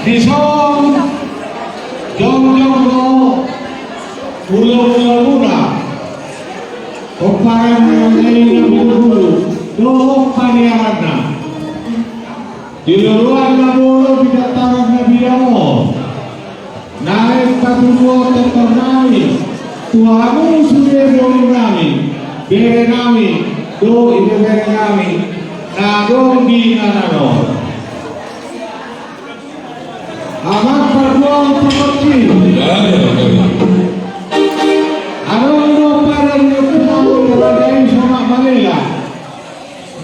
Dison jong-jong ulo-ulo muna kumparan mengenai dulu doh paniarna diluruan laburo bidataran Nabi Amo naik patuwo tertornami tuamu sudah boleh nami bere nami do ide bere nami nagong di nanano amat perbuang pemerci ano para nyukumaw nalagay sama Manila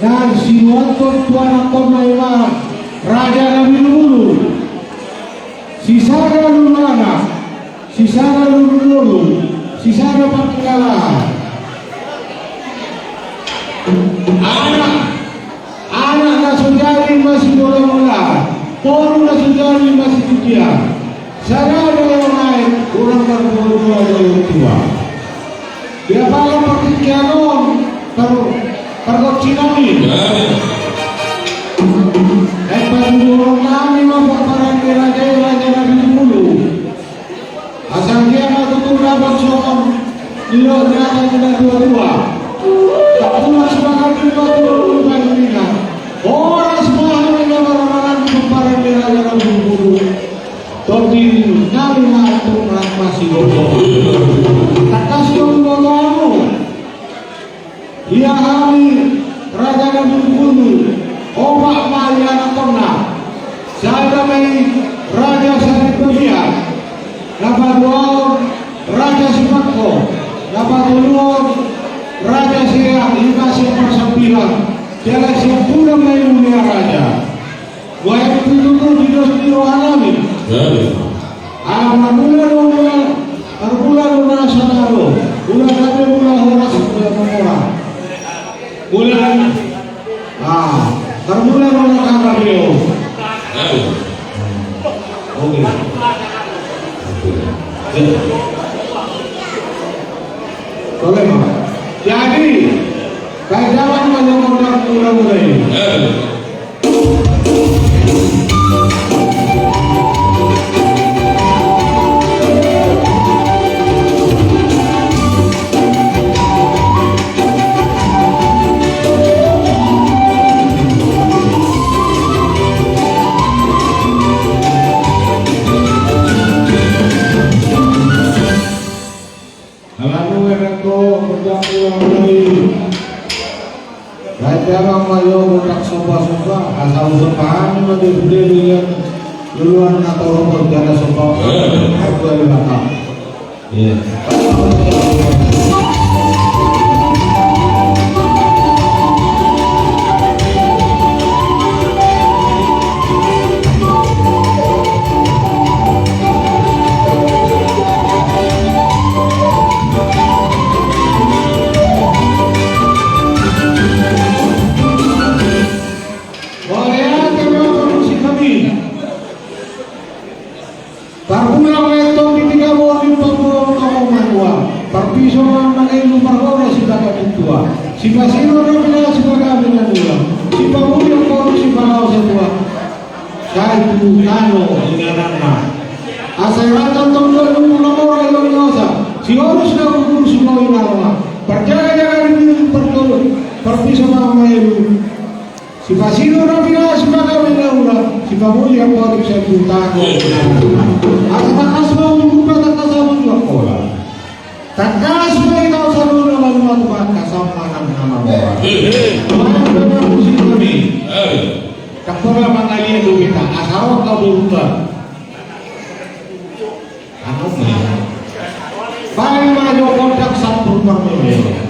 dan sinuatot tuan akon na Raja Nabi Lulu si Sara Lulana si Sara Lulu si Sara Patingala anak na sundari masih mula-mula Poro na sundari masih tukia. Sana ada yang lain kurang berburu ada yang tua. Dia paling pertikianon pergot Cinami. Paturuan kami mampu parang raja Nabi dulu. Asal dia matutur dapat soal dilo raja dua-dua. Tak pula sebagai paturuan bandingan. Orang semua hanya orang-orang kumparan di raja Nabi dulu. Tapi nari matur masih bodoh. Tak kasih bodohmu. Dia hari raja Nabi dulu. Omak maya kona. Saya main raja Syarif Babian. Dapat dua raja Sipako. Dapat dua raja Syekh Ibrahim Persambilan. Dia sempurna main dunia raja. Wahai penduduk di Dosiro Alami. Alam bulan bulan sanaro. Bulan kami bulan horas bulan orang. Bulan termula mengangkat beliau. Oke. Boleh Pak. Jadi kayak zaman banyak muda ini. Jangan mayo budak sopa-sopa asal sopahan mende-mende yang duluan atau rumah jana sopa aku ada belakang iya si Basiro namanya sebagai dengan dua, si Pamu yang baru si Palau setua, saya itu kano dengan anak. Asal rata tongkol lumpuh orang yang biasa, si harus nak ukur semua inawa. Percaya jangan dipertolong, perpisah sama itu. Si Basiro namanya sebagai dengan dua, si Pamu yang baru saya putar. Asal tak semua buka tak sama juga kola. Tak semua itu selalu lalu Tuhan kasamanan nama orang. Tuhan benar musik kami. Kapora mangalia tu kita asal kau berubah. Aku ni. Baik maju kontak satu permainan.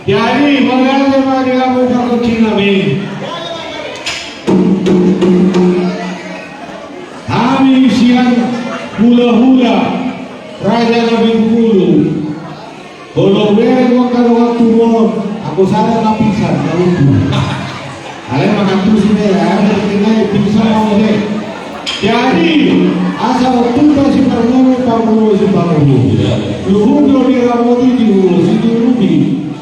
Jadi bagaimana kamu berkecil kami? Kami siang hula-hula Raja Nabi Bulu. Kalau waktu turun, aku salah lapisan kalau itu. Kalian makan terus ini ya, kita bisa mau deh. Jadi asal kita si perlu pamu si pamu. Luhur di ramodi di ulu si rubi.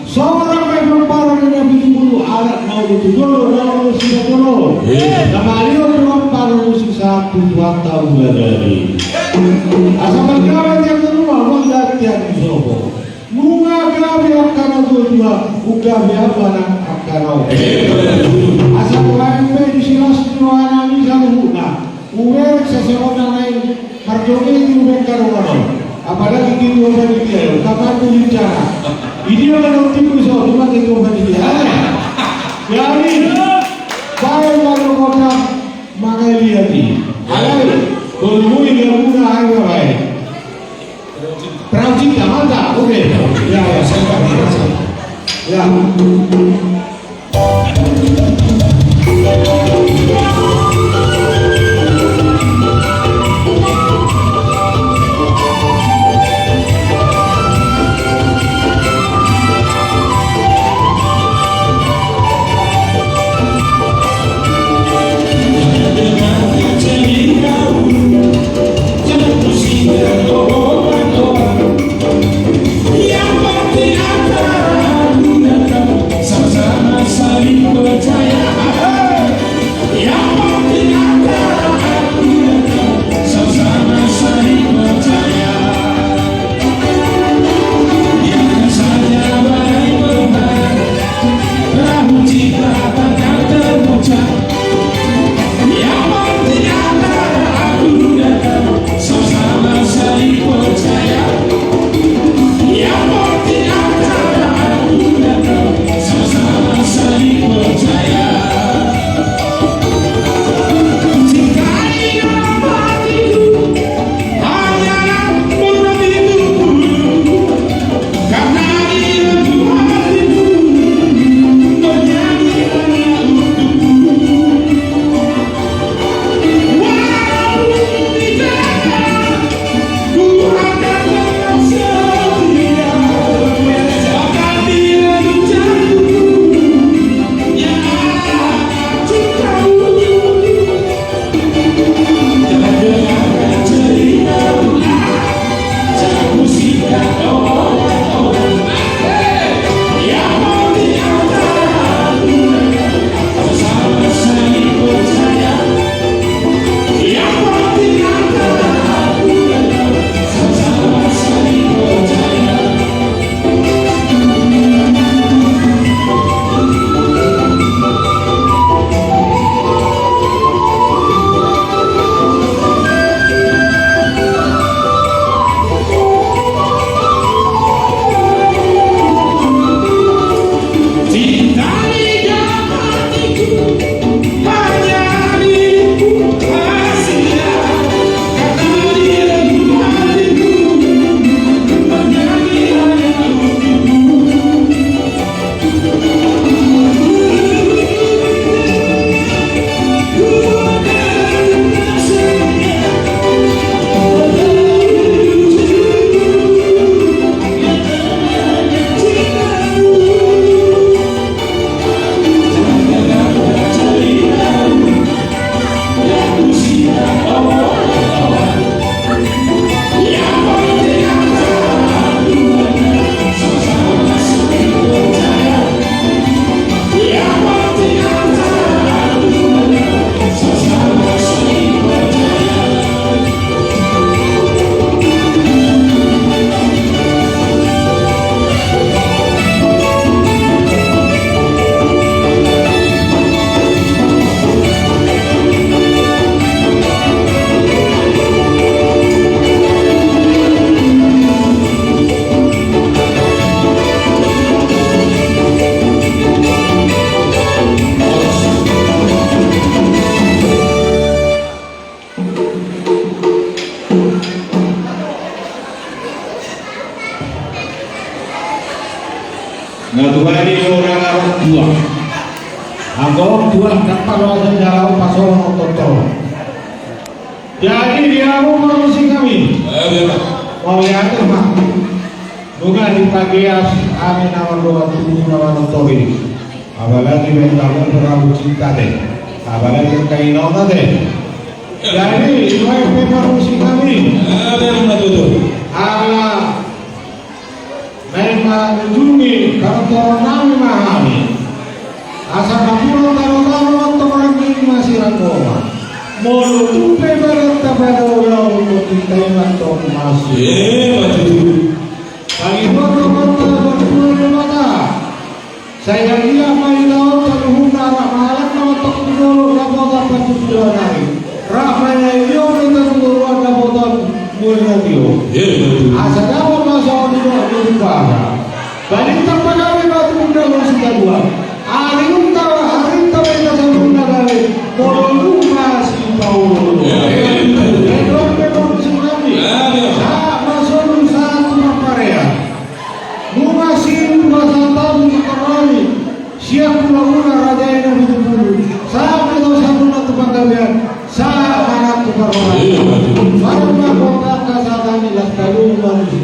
Seorang memang para Nabi Bulu alat mau itu dulu, mau sudah dulu. Kembali orang para musik 1-2 tahun dari. Asal berkawan yang kedua, mendat yang sobo. Munga gabi akan dua, uga biapa nak akan asal orang di silas dua nani sahuna. Uwer seseorang lain marjoki itu bengkaruan. Apalagi kita orang dia, kapan tu bicara. Ini orang tipu so, cuma kita orang dia. Jadi, baik kalau kota mengeliati. Alai, kalau ini muna ayo baik. Terang cinta mantap, oke. Ya, saya akan ya. Sama-sama Bukan orang orang tua. Aku tua dapat lawan jalan pasal total. Jadi dia mau merusi kami. Mau lihat mah. Bukan di pagi amin awal doa tubuh awal tori. Apalagi mental terlalu cinta deh. Apalagi kainan deh. Jadi dua merusi kami. Allah memang menjungi kalau nami mahami. Asa kapulo taro-taro atau orang ini masih rangkoma. Mulu tupe barat pada orang untuk kita yang masih. Bagi foto-foto berdua mata. Saya dia main laut terhuna ramalan untuk dulu dapat penjualan hari. Ramanya iyo kita dulu dapat mulai dia. Asa dapat masuk di bawah. Balik tempat kami batu muda sudah buat. Hari tahu kita sebelum kali mau masih tahu. Masuk satu apa Masa tahu dikarani siap pula raja yang betul-betul sampai tahu satu tempat kalian sangat keperluan. Mana kota kasarani las kalungan di